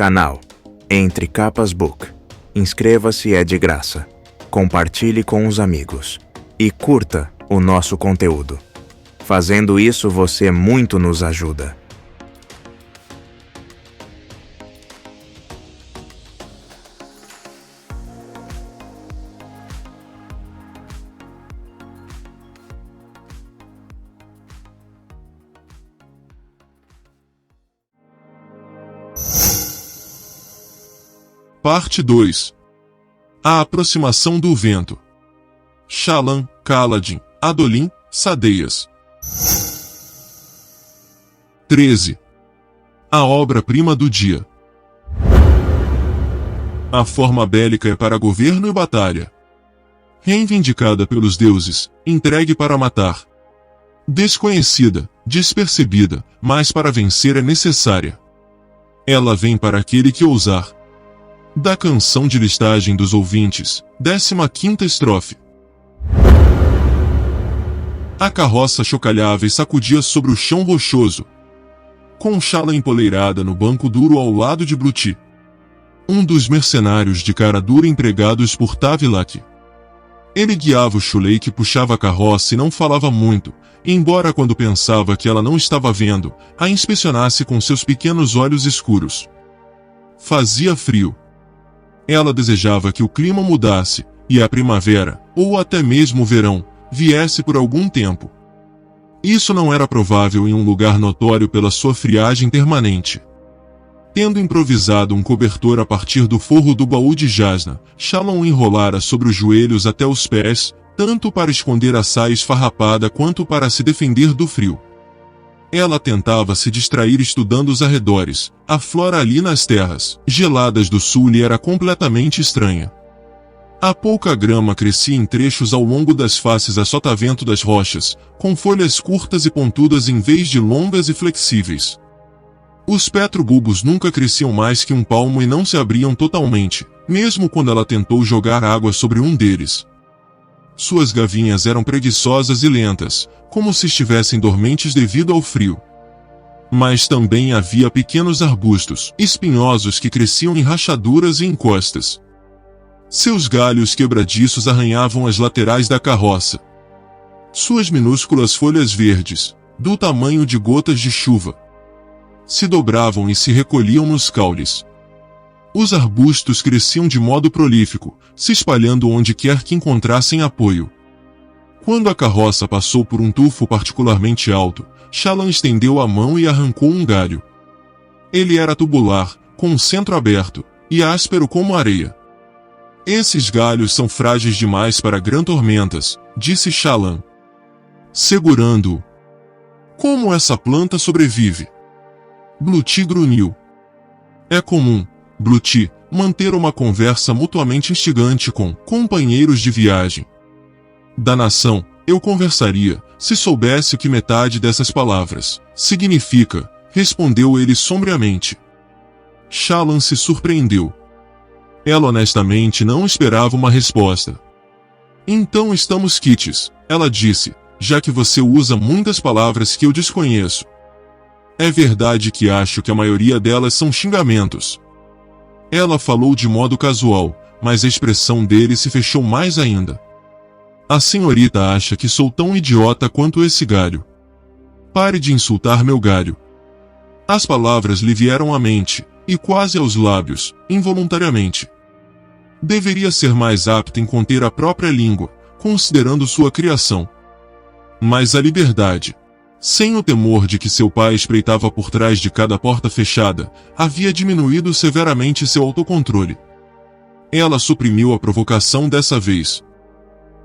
Canal Entre Capas Book. Inscreva-se, é de graça. Compartilhe com os amigos. E curta o nosso conteúdo. Fazendo isso, você muito nos ajuda. Parte 2. A aproximação do vento. Shallan, Kaladin, Adolin, Sadeias. 13. A obra-prima do dia. A forma bélica é para governo e batalha. Reivindicada pelos deuses, entregue para matar. Desconhecida, despercebida, mas para vencer é necessária. Ela vem para aquele que ousar. Da canção de listagem dos ouvintes, 15ª estrofe. A carroça chocalhava e sacudia sobre o chão rochoso, com Shallan empoleirada no banco duro ao lado de Bluti, um dos mercenários de cara dura empregados por Tavilac. Ele guiava o Shulei, que puxava a carroça, e não falava muito, embora quando pensava que ela não estava vendo, a inspecionasse com seus pequenos olhos escuros. Fazia frio. Ela desejava que o clima mudasse, e a primavera, ou até mesmo o verão, viesse por algum tempo. Isso não era provável em um lugar notório pela sua friagem permanente. Tendo improvisado um cobertor a partir do forro do baú de Jasnah, Shallan o enrolara sobre os joelhos até os pés, tanto para esconder a saia esfarrapada quanto para se defender do frio. Ela tentava se distrair estudando os arredores. A flora ali nas terras geladas do sul lhe era completamente estranha. A pouca grama crescia em trechos ao longo das faces a sotavento das rochas, com folhas curtas e pontudas em vez de longas e flexíveis. Os petrobulbos nunca cresciam mais que um palmo e não se abriam totalmente, mesmo quando ela tentou jogar água sobre um deles. Suas gavinhas eram preguiçosas e lentas, como se estivessem dormentes devido ao frio. Mas também havia pequenos arbustos, espinhosos, que cresciam em rachaduras e encostas. Seus galhos quebradiços arranhavam as laterais da carroça. Suas minúsculas folhas verdes, do tamanho de gotas de chuva, se dobravam e se recolhiam nos caules. Os arbustos cresciam de modo prolífico, se espalhando onde quer que encontrassem apoio. Quando a carroça passou por um tufo particularmente alto, Shallan estendeu a mão e arrancou um galho. Ele era tubular, com um centro aberto, e áspero como areia. Esses galhos são frágeis demais para grandes tormentas, disse Shallan, segurando-o. Como essa planta sobrevive? Bluti grunhiu. É comum, Bluti, manter uma conversa mutuamente instigante com companheiros de viagem. Da nação, eu conversaria, se soubesse o que metade dessas palavras significa, respondeu ele sombriamente. Shallan se surpreendeu. Ela honestamente não esperava uma resposta. Então estamos quites, ela disse, já que você usa muitas palavras que eu desconheço. É verdade que acho que a maioria delas são xingamentos. Ela falou de modo casual, mas a expressão dele se fechou mais ainda. A senhorita acha que sou tão idiota quanto esse galho. Pare de insultar meu galho. As palavras lhe vieram à mente, e quase aos lábios, involuntariamente. Deveria ser mais apta em conter a própria língua, considerando sua criação. Mas a liberdade, sem o temor de que seu pai espreitava por trás de cada porta fechada, havia diminuído severamente seu autocontrole. Ela suprimiu a provocação dessa vez.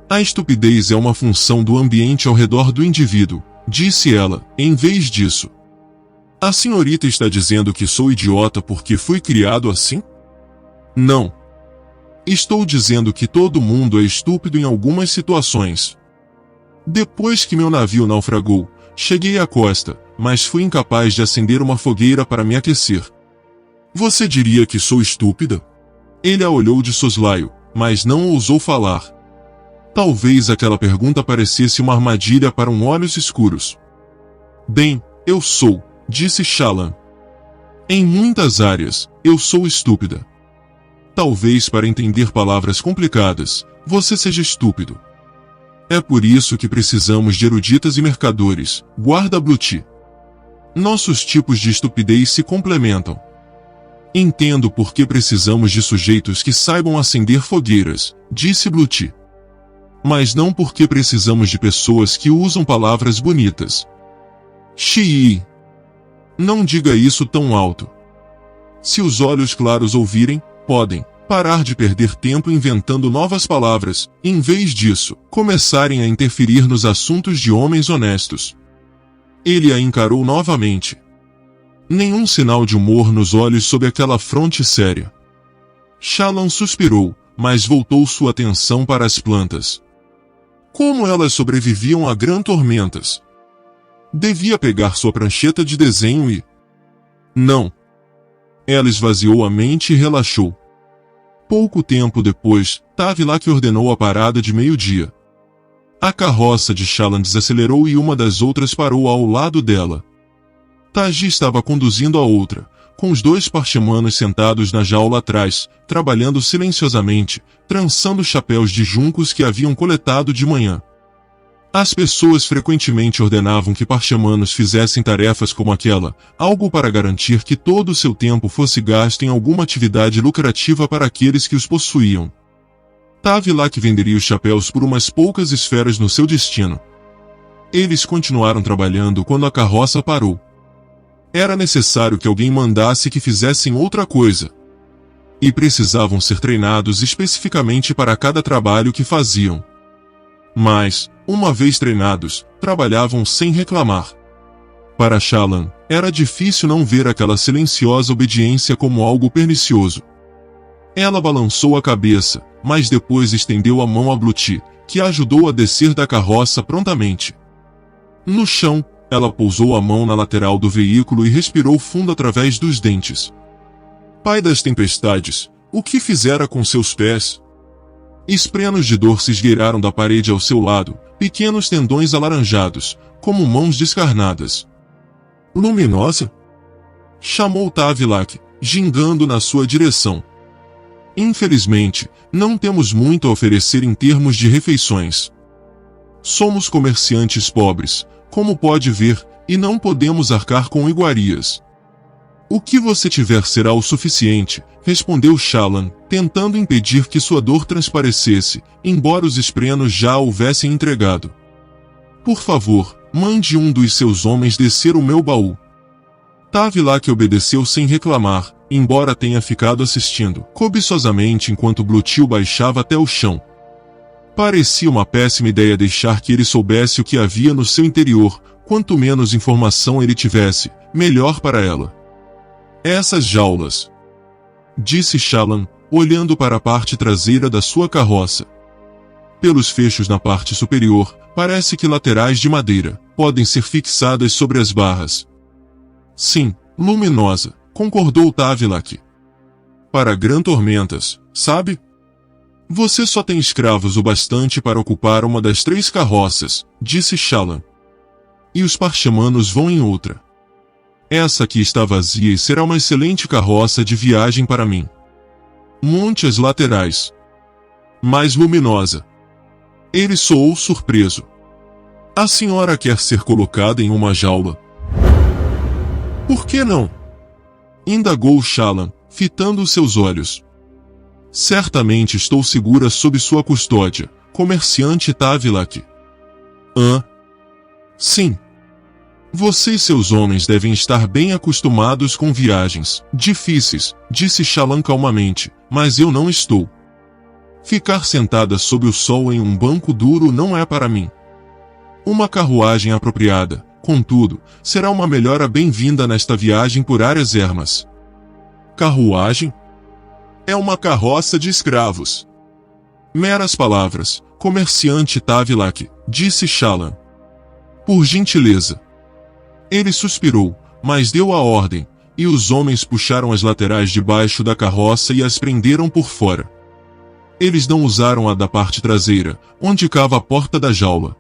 A estupidez é uma função do ambiente ao redor do indivíduo, disse ela, em vez disso. A senhorita está dizendo que sou idiota porque fui criado assim? Não. Estou dizendo que todo mundo é estúpido em algumas situações. Depois que meu navio naufragou, cheguei à costa, mas fui incapaz de acender uma fogueira para me aquecer. Você diria que sou estúpida? Ele a olhou de soslaio, mas não ousou falar. Talvez aquela pergunta parecesse uma armadilha para olhos escuros. Bem, eu sou, disse Shallan. Em muitas áreas, eu sou estúpida. Talvez para entender palavras complicadas, você seja estúpido. É por isso que precisamos de eruditas e mercadores, guarda Bluti. Nossos tipos de estupidez se complementam. Entendo por que precisamos de sujeitos que saibam acender fogueiras, disse Bluti. Mas não porque precisamos de pessoas que usam palavras bonitas. Xiii. Não diga isso tão alto. Se os olhos claros ouvirem, podem parar de perder tempo inventando novas palavras, e em vez disso, começarem a interferir nos assuntos de homens honestos. Ele a encarou novamente. Nenhum sinal de humor nos olhos sob aquela fronte séria. Shallan suspirou, mas voltou sua atenção para as plantas. Como elas sobreviviam a grandes tormentas? Devia pegar sua prancheta de desenho e... Não. Ela esvaziou a mente e relaxou. Pouco tempo depois, Tavilac ordenou a parada de meio-dia. A carroça de Shallan desacelerou e uma das outras parou ao lado dela. Taji estava conduzindo a outra, com os 2 parchemanos sentados na jaula atrás, trabalhando silenciosamente, trançando chapéus de juncos que haviam coletado de manhã. As pessoas frequentemente ordenavam que parchemanos fizessem tarefas como aquela, algo para garantir que todo o seu tempo fosse gasto em alguma atividade lucrativa para aqueles que os possuíam. Tavilac venderia os chapéus por umas poucas esferas no seu destino. Eles continuaram trabalhando quando a carroça parou. Era necessário que alguém mandasse que fizessem outra coisa. E precisavam ser treinados especificamente para cada trabalho que faziam. Mas, uma vez treinados, trabalhavam sem reclamar. Para Shallan, era difícil não ver aquela silenciosa obediência como algo pernicioso. Ela balançou a cabeça, mas depois estendeu a mão a Bluti, que a ajudou a descer da carroça prontamente. No chão, ela pousou a mão na lateral do veículo e respirou fundo através dos dentes. Pai das tempestades, o que fizera com seus pés? Esprenos de dor se esgueiraram da parede ao seu lado, pequenos tendões alaranjados, como mãos descarnadas. Luminosa? Chamou Tavilac, gingando na sua direção. Infelizmente, não temos muito a oferecer em termos de refeições. Somos comerciantes pobres, como pode ver, e não podemos arcar com iguarias. O que você tiver será o suficiente, respondeu Shallan, tentando impedir que sua dor transparecesse, embora os esprenos já a houvessem entregado. Por favor, mande um dos seus homens descer o meu baú. Tavilac obedeceu sem reclamar, embora tenha ficado assistindo, cobiçosamente enquanto Bluti o baixava até o chão. Parecia uma péssima ideia deixar que ele soubesse o que havia no seu interior, quanto menos informação ele tivesse, melhor para ela. Essas jaulas, disse Shallan, olhando para a parte traseira da sua carroça. Pelos fechos na parte superior, parece que laterais de madeira, podem ser fixadas sobre as barras. Sim, luminosa, concordou Tavilac. Para grandes tormentas, sabe? Você só tem escravos o bastante para ocupar uma das 3 carroças, disse Shallan. E os parchemanos vão em outra. Essa aqui está vazia e será uma excelente carroça de viagem para mim. Monte as laterais. Mais luminosa. Ele soou surpreso. A senhora quer ser colocada em uma jaula? Por que não? Indagou Shallan, fitando seus olhos. Certamente estou segura sob sua custódia, comerciante Tavilac. Sim. Você e seus homens devem estar bem acostumados com viagens difíceis, disse Shallan calmamente, mas eu não estou. Ficar sentada sob o sol em um banco duro não é para mim. Uma carruagem apropriada, contudo, será uma melhora bem-vinda nesta viagem por áreas ermas. Carruagem? É uma carroça de escravos. Meras palavras, comerciante Tavilac, disse Shallan. Por gentileza. Ele suspirou, mas deu a ordem, e os homens puxaram as laterais debaixo da carroça e as prenderam por fora. Eles não usaram a da parte traseira, onde cava a porta da jaula.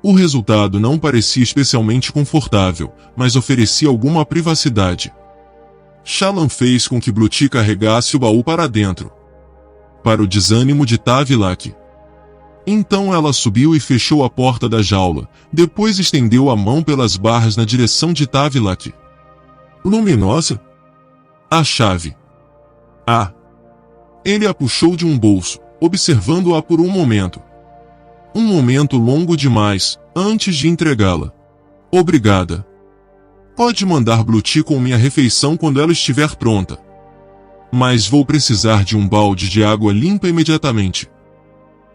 O resultado não parecia especialmente confortável, mas oferecia alguma privacidade. Shallan fez com que Bluti carregasse o baú para dentro. Para o desânimo de Tavilac. Então ela subiu e fechou a porta da jaula, depois estendeu a mão pelas barras na direção de Tavilac. Luminosa? A chave. Ah! Ele a puxou de um bolso, observando-a por um momento. Um momento longo demais, antes de entregá-la. Obrigada. Pode mandar Bluti com minha refeição quando ela estiver pronta. Mas vou precisar de um balde de água limpa imediatamente.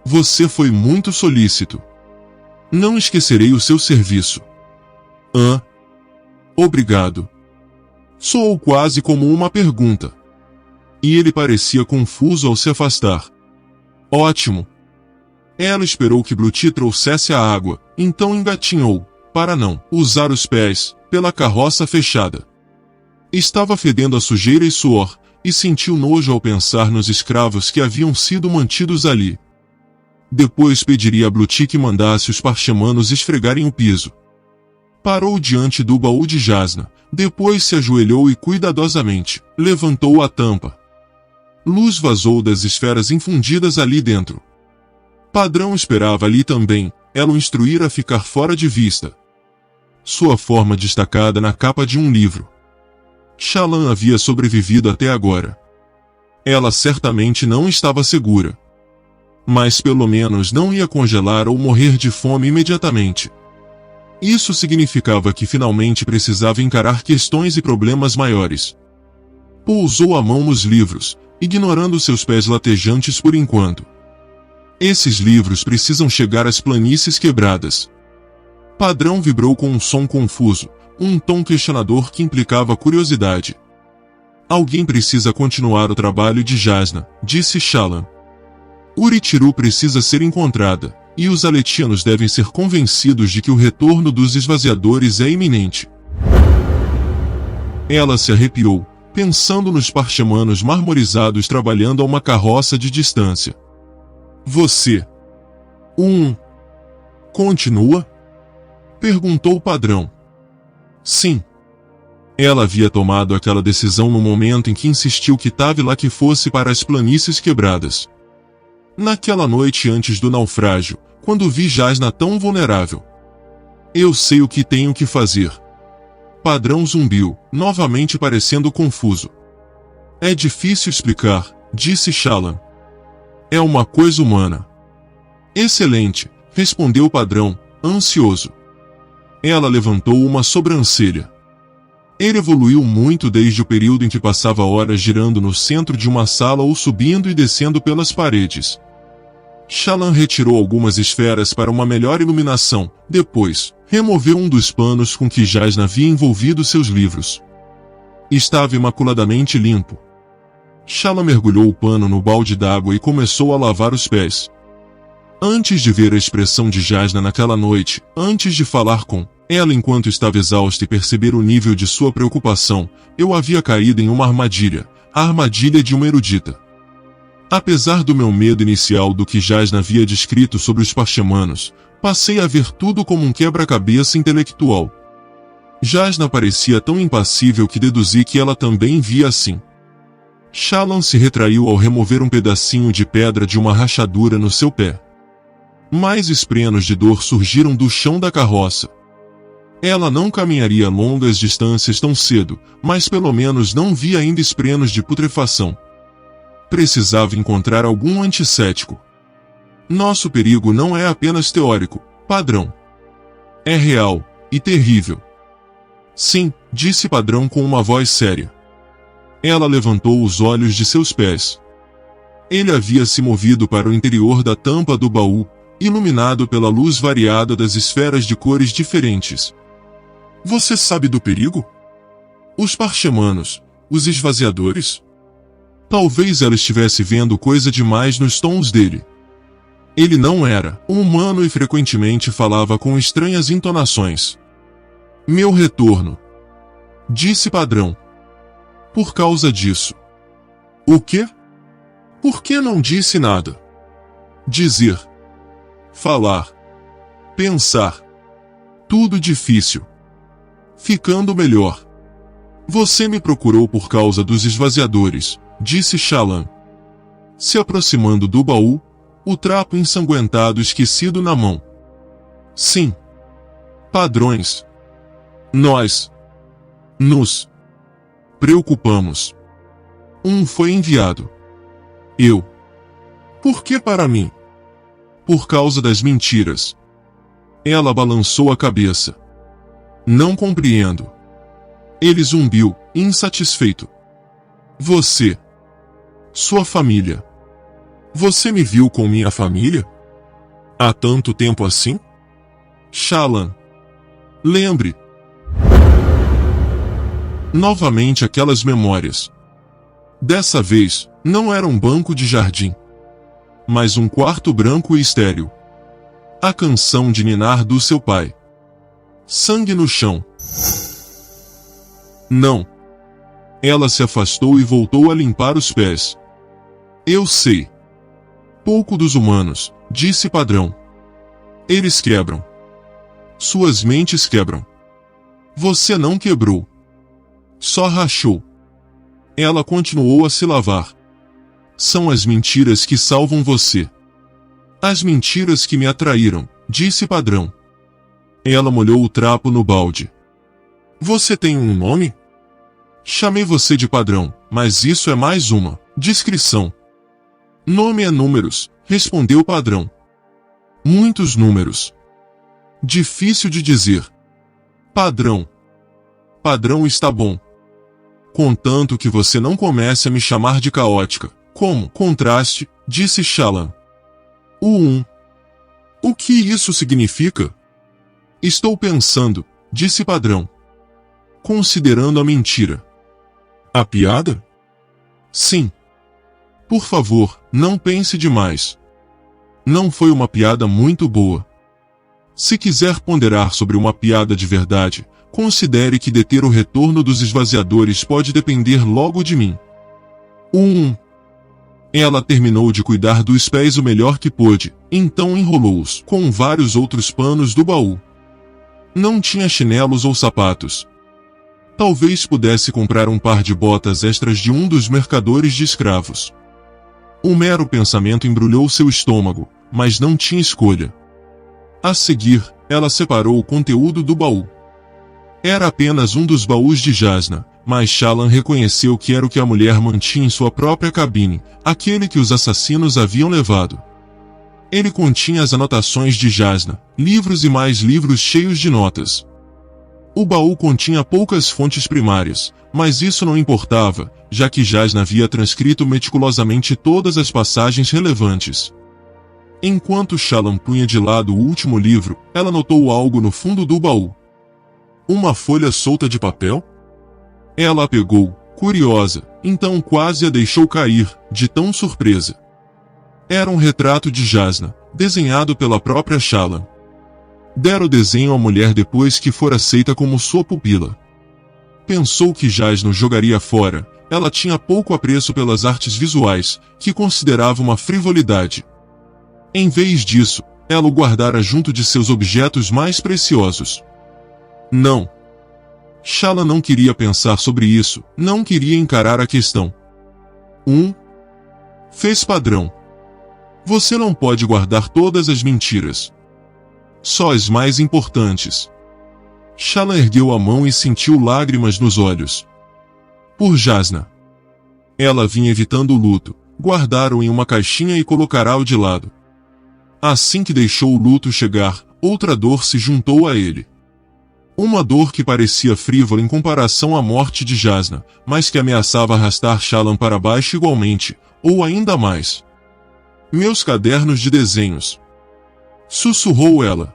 Você foi muito solícito. Não esquecerei o seu serviço. Obrigado. Soou quase como uma pergunta. E ele parecia confuso ao se afastar. Ótimo. Ela esperou que Bluti trouxesse a água, então engatinhou, para não usar os pés, pela carroça fechada. Estava fedendo a sujeira e suor, e sentiu nojo ao pensar nos escravos que haviam sido mantidos ali. Depois pediria a Bluti que mandasse os parchemanos esfregarem o piso. Parou diante do baú de Jasnah, depois se ajoelhou e cuidadosamente levantou a tampa. Luz vazou das esferas infundidas ali dentro. Padrão esperava ali também, ela o instruíra a ficar fora de vista. Sua forma destacada na capa de um livro. Shallan havia sobrevivido até agora. Ela certamente não estava segura. Mas pelo menos não ia congelar ou morrer de fome imediatamente. Isso significava que finalmente precisava encarar questões e problemas maiores. Pousou a mão nos livros, ignorando seus pés latejantes por enquanto. Esses livros precisam chegar às planícies quebradas. Padrão vibrou com um som confuso, um tom questionador que implicava curiosidade. Alguém precisa continuar o trabalho de Jasnah, disse Shallan. Uritiru precisa ser encontrada, e os aletianos devem ser convencidos de que o retorno dos esvaziadores é iminente. Ela se arrepiou, pensando nos parchemanos marmorizados trabalhando a uma carroça de distância. Você. Continua? Perguntou o padrão. Sim. Ela havia tomado aquela decisão no momento em que insistiu que Tavilac fosse para as planícies quebradas. Naquela noite antes do naufrágio, quando vi Jasnah tão vulnerável. Eu sei o que tenho que fazer. Padrão zumbiu, novamente parecendo confuso. É difícil explicar, disse Shallan. É uma coisa humana. Excelente, respondeu o padrão, ansioso. Ela levantou uma sobrancelha. Ele evoluiu muito desde o período em que passava horas girando no centro de uma sala ou subindo e descendo pelas paredes. Shallan retirou algumas esferas para uma melhor iluminação, depois, removeu um dos panos com que Jasnah havia envolvido seus livros. Estava imaculadamente limpo. Shallan mergulhou o pano no balde d'água e começou a lavar os pés. Antes de ver a expressão de Jasnah naquela noite, antes de falar com ela enquanto estava exausta e perceber o nível de sua preocupação, eu havia caído em uma armadilha, a armadilha de uma erudita. Apesar do meu medo inicial do que Jasnah havia descrito sobre os parchemanos, passei a ver tudo como um quebra-cabeça intelectual. Jasnah parecia tão impassível que deduzi que ela também via assim. Shallan se retraiu ao remover um pedacinho de pedra de uma rachadura no seu pé. Mais esprenos de dor surgiram do chão da carroça. Ela não caminharia longas distâncias tão cedo, mas pelo menos não via ainda esprenos de putrefação. Precisava encontrar algum antisséptico. Nosso perigo não é apenas teórico, padrão. É real, e terrível. Sim, disse Padrão com uma voz séria. Ela levantou os olhos de seus pés. Ele havia se movido para o interior da tampa do baú, iluminado pela luz variada das esferas de cores diferentes. Você sabe do perigo? Os parchemanos, os esvaziadores? Talvez ela estivesse vendo coisa demais nos tons dele. Ele não era humano e frequentemente falava com estranhas entonações. Meu retorno. Disse Padrão. Por causa disso. O quê? Por que não disse nada? Dizer. Falar. Pensar. Tudo difícil. Ficando melhor. Você me procurou por causa dos esvaziadores, disse Shallan, se aproximando do baú, o trapo ensanguentado esquecido na mão. Sim. Padrões. Nós nos preocupamos. Um foi enviado. Eu. Por que para mim? Por causa das mentiras. Ela balançou a cabeça. Não compreendo. Ele zumbiu, insatisfeito. Você. Sua família. Você me viu com minha família? Há tanto tempo assim? Shallan. Lembre. Novamente aquelas memórias. Dessa vez, não era um banco de jardim, mas um quarto branco e estéril. A canção de ninar do seu pai. Sangue no chão. Não. Ela se afastou e voltou a limpar os pés. Eu sei. Pouco dos humanos, disse Padrão. Eles quebram. Suas mentes quebram. Você não quebrou. Só rachou. Ela continuou a se lavar. São as mentiras que salvam você. As mentiras que me atraíram, disse Padrão. Ela molhou o trapo no balde. Você tem um nome? Chamei você de Padrão, mas isso é mais uma descrição. Nome é números, respondeu Padrão. Muitos números. Difícil de dizer. Padrão. Padrão está bom. Contanto que você não comece a me chamar de caótica. Como contraste, disse Shallan. O que isso significa? Estou pensando, disse Padrão. Considerando a mentira. A piada? Sim. Por favor, não pense demais. Não foi uma piada muito boa. Se quiser ponderar sobre uma piada de verdade, considere que deter o retorno dos esvaziadores pode depender logo de mim. Ela terminou de cuidar dos pés o melhor que pôde, então enrolou-os com vários outros panos do baú. Não tinha chinelos ou sapatos. Talvez pudesse comprar um par de botas extras de um dos mercadores de escravos. Um mero pensamento embrulhou seu estômago, mas não tinha escolha. A seguir, ela separou o conteúdo do baú. Era apenas um dos baús de Jasnah, mas Shallan reconheceu que era o que a mulher mantinha em sua própria cabine, aquele que os assassinos haviam levado. Ele continha as anotações de Jasnah, livros e mais livros cheios de notas. O baú continha poucas fontes primárias, mas isso não importava, já que Jasnah havia transcrito meticulosamente todas as passagens relevantes. Enquanto Shallan punha de lado o último livro, ela notou algo no fundo do baú. Uma folha solta de papel? Ela a pegou, curiosa, então quase a deixou cair, de tão surpresa. Era um retrato de Jasnah, desenhado pela própria Shallan. Dera o desenho à mulher depois que fora aceita como sua pupila. Pensou que Jasnah jogaria fora, ela tinha pouco apreço pelas artes visuais, que considerava uma frivolidade. Em vez disso, ela o guardara junto de seus objetos mais preciosos. Não. Shallan não queria pensar sobre isso, não queria encarar a questão. Fez Padrão. Você não pode guardar todas as mentiras. Só as mais importantes. Shallan ergueu a mão e sentiu lágrimas nos olhos. Por Jasnah. Ela vinha evitando o luto, guardara-o em uma caixinha e colocará-o de lado. Assim que deixou o luto chegar, outra dor se juntou a ele. Uma dor que parecia frívola em comparação à morte de Jasnah, mas que ameaçava arrastar Shallan para baixo igualmente, ou ainda mais. Meus cadernos de desenhos. Sussurrou ela.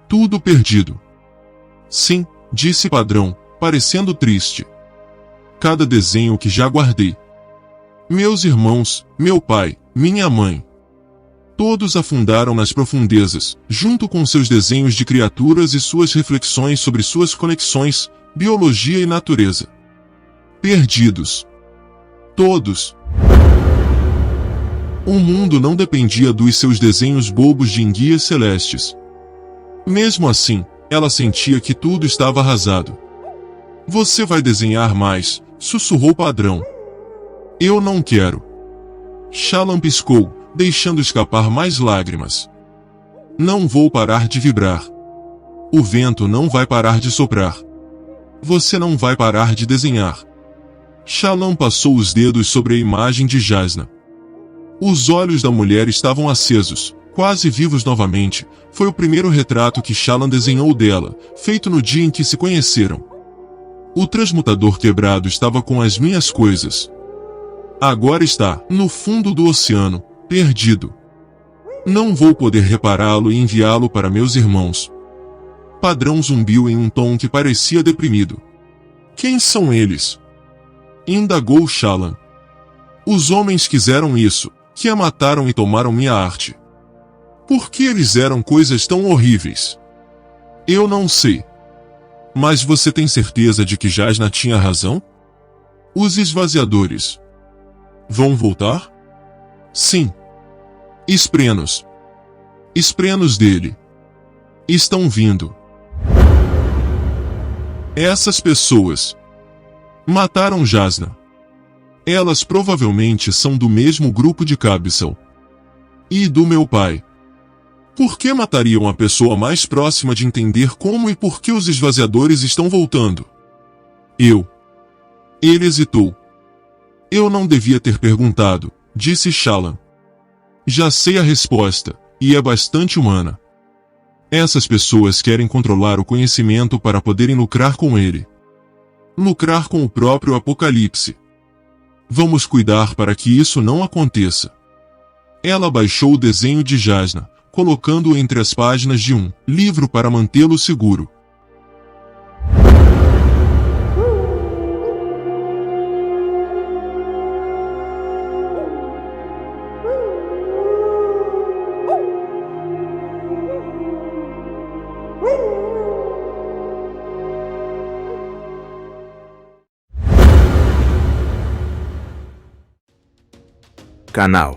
Tudo perdido. Sim, disse Padrão, parecendo triste. Cada desenho que já guardei. Meus irmãos, meu pai, minha mãe. Todos afundaram nas profundezas, junto com seus desenhos de criaturas e suas reflexões sobre suas conexões, biologia e natureza. Perdidos. Todos. O mundo não dependia dos seus desenhos bobos de enguias celestes. Mesmo assim, ela sentia que tudo estava arrasado. Você vai desenhar mais, sussurrou Padrão. Eu não quero. Shallan piscou, deixando escapar mais lágrimas. Não vou parar de vibrar. O vento não vai parar de soprar. Você não vai parar de desenhar. Shallan passou os dedos sobre a imagem de Jasnah. Os olhos da mulher estavam acesos, quase vivos novamente. Foi o primeiro retrato que Shallan desenhou dela, feito no dia em que se conheceram. O transmutador quebrado estava com as minhas coisas. Agora está, no fundo do oceano, perdido. Não vou poder repará-lo e enviá-lo para meus irmãos. Padrão zumbiu em um tom que parecia deprimido. Quem são eles? Indagou Shallan. Os homens quiseram isso, que a mataram e tomaram minha arte. Por que eles eram coisas tão horríveis? Eu não sei. Mas você tem certeza de que Jasnah tinha razão? Os esvaziadores vão voltar? Sim. Esprenos. Esprenos dele estão vindo. Essas pessoas mataram Jasnah. Elas provavelmente são do mesmo grupo de Kabsal. E do meu pai. Por que matariam a pessoa mais próxima de entender como e por que os esvaziadores estão voltando? Ele hesitou. Eu não devia ter perguntado, disse Shallan. Já sei a resposta, e é bastante humana. Essas pessoas querem controlar o conhecimento para poderem lucrar com ele. Lucrar com o próprio Apocalipse. Vamos cuidar para que isso não aconteça. Ela baixou o desenho de Jasnah, colocando-o entre as páginas de um livro para mantê-lo seguro. Canal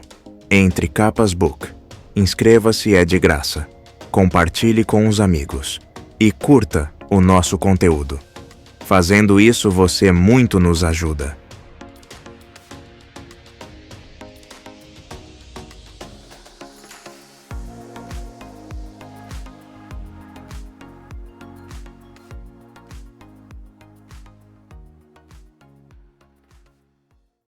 Entre Capas Book. Inscreva-se, é de graça. Compartilhe com os amigos. E curta o nosso conteúdo. Fazendo isso, você muito nos ajuda.